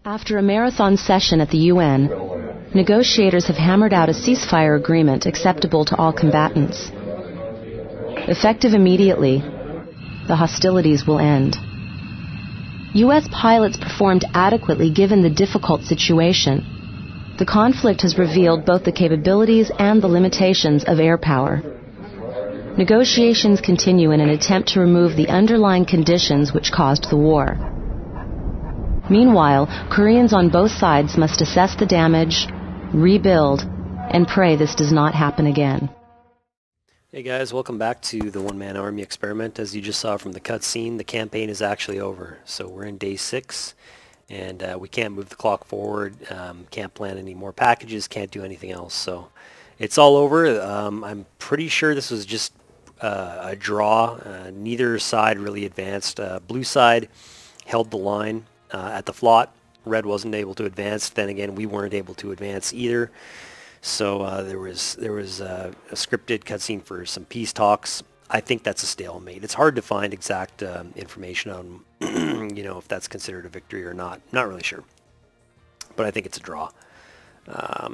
After a marathon session at the UN, negotiators have hammered out a ceasefire agreement acceptable to all combatants. Effective immediately, the hostilities will end. U.S. pilots performed adequately given the difficult situation. The conflict has revealed both the capabilities and the limitations of air power. Negotiations continue in an attempt to remove the underlying conditions which caused the war. Meanwhile, Koreans on both sides must assess the damage, rebuild, and pray this does not happen again. Hey guys, welcome back to the One-Man Army Experiment. As you just saw from the cutscene, the campaign is actually over. So we're in day 6, and we can't move the clock forward, can't plan any more packages, can't do anything else. So it's all over. I'm pretty sure this was just a draw. Neither side really advanced. Blue side held the line at the flot. Red wasn't able to advance. Then again, we weren't able to advance either. So there was a scripted cutscene for some peace talks. I think that's a stalemate. It's hard to find exact information on, if that's considered a victory or not. Not really sure, but I think it's a draw.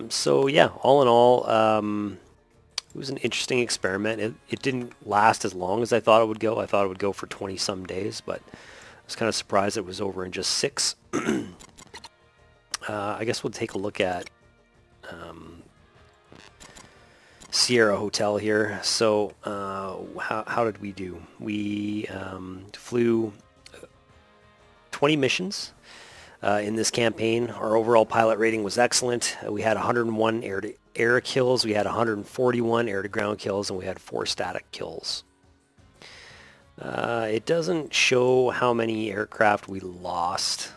So yeah, all in all, it was an interesting experiment. It didn't last as long as I thought it would go. I thought it would go for 20-some days, but I was kind of surprised it was over in just 6. I guess we'll take a look at Sierra Hotel here. So how did we do? We flew 20 missions in this campaign. Our overall pilot rating was excellent. We had 101 air-to-air kills, we had 141 air-to-ground kills, and we had 4 static kills. It doesn't show how many aircraft we lost.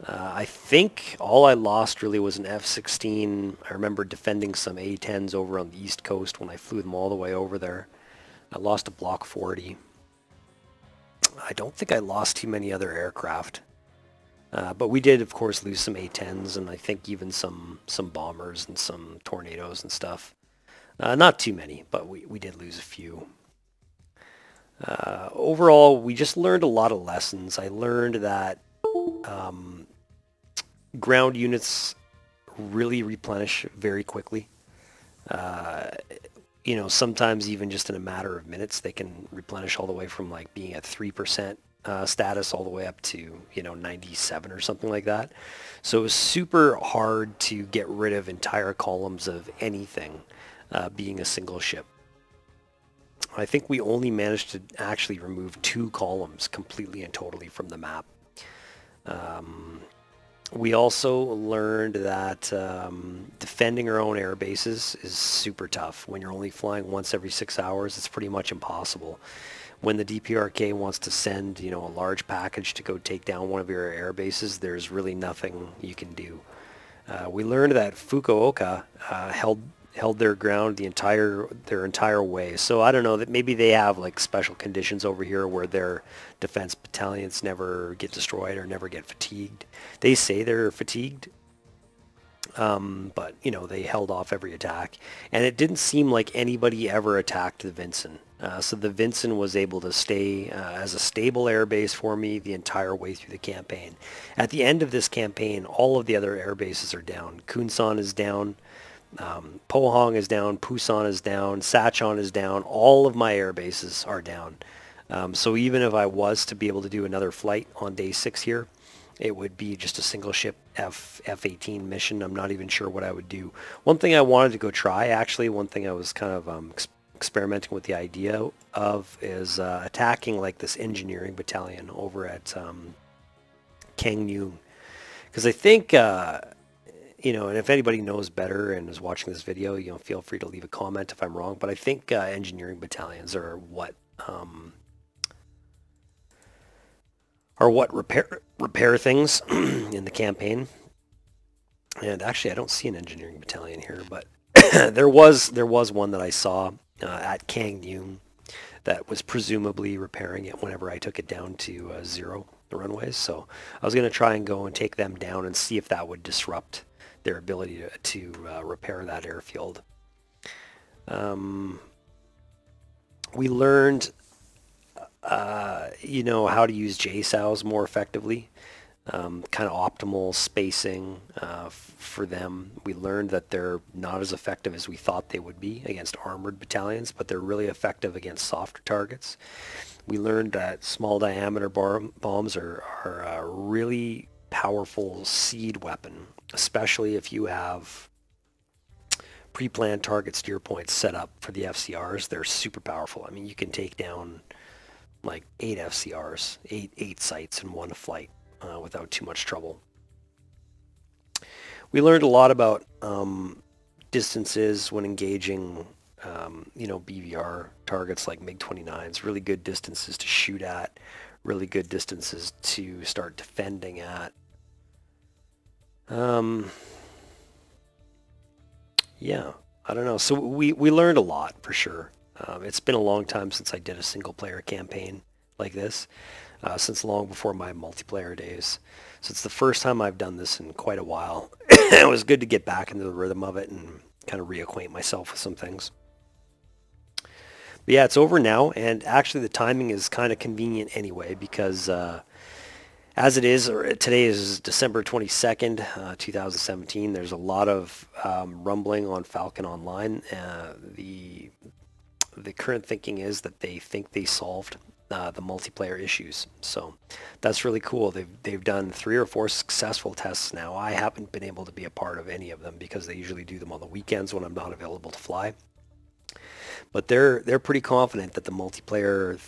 I think all I lost really was an F-16. I remember defending some A-10s over on the East Coast when I flew them all the way over there. I lost a Block 40. I don't think I lost too many other aircraft. But we did, of course, lose some A-10s, and I think even some bombers and some tornadoes and stuff. Not too many, but we did lose a few. Overall, we just learned a lot of lessons. I learned that ground units really replenish very quickly. Sometimes even just in a matter of minutes, they can replenish all the way from like being at 3% status all the way up to 97 or something like that. So it was super hard to get rid of entire columns of anything being a single ship. I think we only managed to actually remove 2 columns completely and totally from the map. We also learned that defending our own air bases is super tough. When you're only flying once every 6 hours, it's pretty much impossible. When the DPRK wants to send, a large package to go take down one of your air bases, there's really nothing you can do. We learned that Fukuoka held their ground their entire way. So I don't know, that maybe they have like special conditions over here where their defense battalions never get destroyed or never get fatigued. They say they're fatigued, but they held off every attack, and it didn't seem like anybody ever attacked the Vinson. So the Vinson was able to stay as a stable air base for me the entire way through the campaign. At the end of this campaign, all of the other air bases are down. Kunsan is down. Pohang is down, Pusan is down, Sachon is down, all of my air bases are down. So even if I was to be able to do another flight on day 6 here, it would be just a single ship F-18 mission. I'm not even sure what I would do. One thing I wanted to go try, actually, one thing I was kind of experimenting with the idea of is attacking like this engineering battalion over at Gangneung. Because I think... and if anybody knows better and is watching this video, feel free to leave a comment if I'm wrong. But I think engineering battalions are what repair things in the campaign. And actually, I don't see an engineering battalion here, but there was one that I saw at Gangneung that was presumably repairing it whenever I took it down to 0, the runways. So I was going to try and go and take them down and see if that would disrupt their ability to repair that airfield. We learned, how to use JSOWs more effectively. kind of optimal spacing for them. We learned that they're not as effective as we thought they would be against armored battalions, but they're really effective against softer targets. We learned that small diameter bombs are a really powerful seed weapon, especially if you have pre-planned target steer points set up for the FCRs. They're super powerful. I mean, you can take down like 8 FCRs, eight sites in one flight without too much trouble. We learned a lot about distances when engaging BVR targets like MiG-29s, really good distances to shoot at, really good distances to start defending at. Yeah, I don't know. So we learned a lot for sure. It's been a long time since I did a single player campaign like this, since long before my multiplayer days. So it's the first time I've done this in quite a while. It was good to get back into the rhythm of it and kind of reacquaint myself with some things. But yeah, it's over now, and actually the timing is kind of convenient anyway, because as it is, today is December 22nd, 2017. There's a lot of rumbling on Falcon Online. The current thinking is that they think they solved the multiplayer issues. So that's really cool. They've done 3 or 4 successful tests now. I haven't been able to be a part of any of them because they usually do them on the weekends when I'm not available to fly. But they're pretty confident that the multiplayer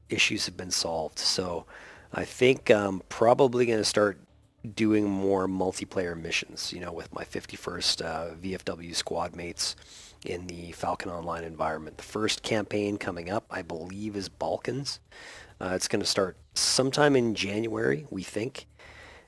issues have been solved. So I think I'm probably going to start doing more multiplayer missions, with my 51st VFW squad mates in the Falcon Online environment. The first campaign coming up, I believe, is Balkans. It's going to start sometime in January, we think.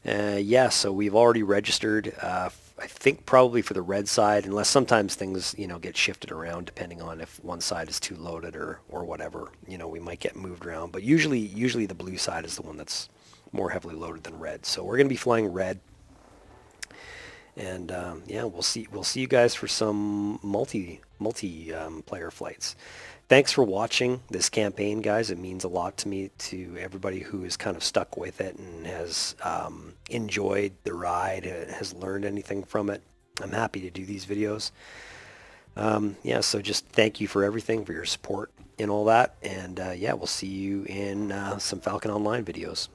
Yeah, so we've already registered, I think probably for the red side, unless sometimes things, get shifted around depending on if one side is too loaded or whatever. We might get moved around. But usually the blue side is the one that's more heavily loaded than red. So we're going to be flying red. And yeah, we'll see you guys for some multi-player flights. Thanks for watching this campaign, guys. It means a lot to me, to everybody who is kind of stuck with it and has enjoyed the ride, has learned anything from it. I'm happy to do these videos. Yeah, so just thank you for everything, for your support and all that. And yeah, we'll see you in some Falcon Online videos.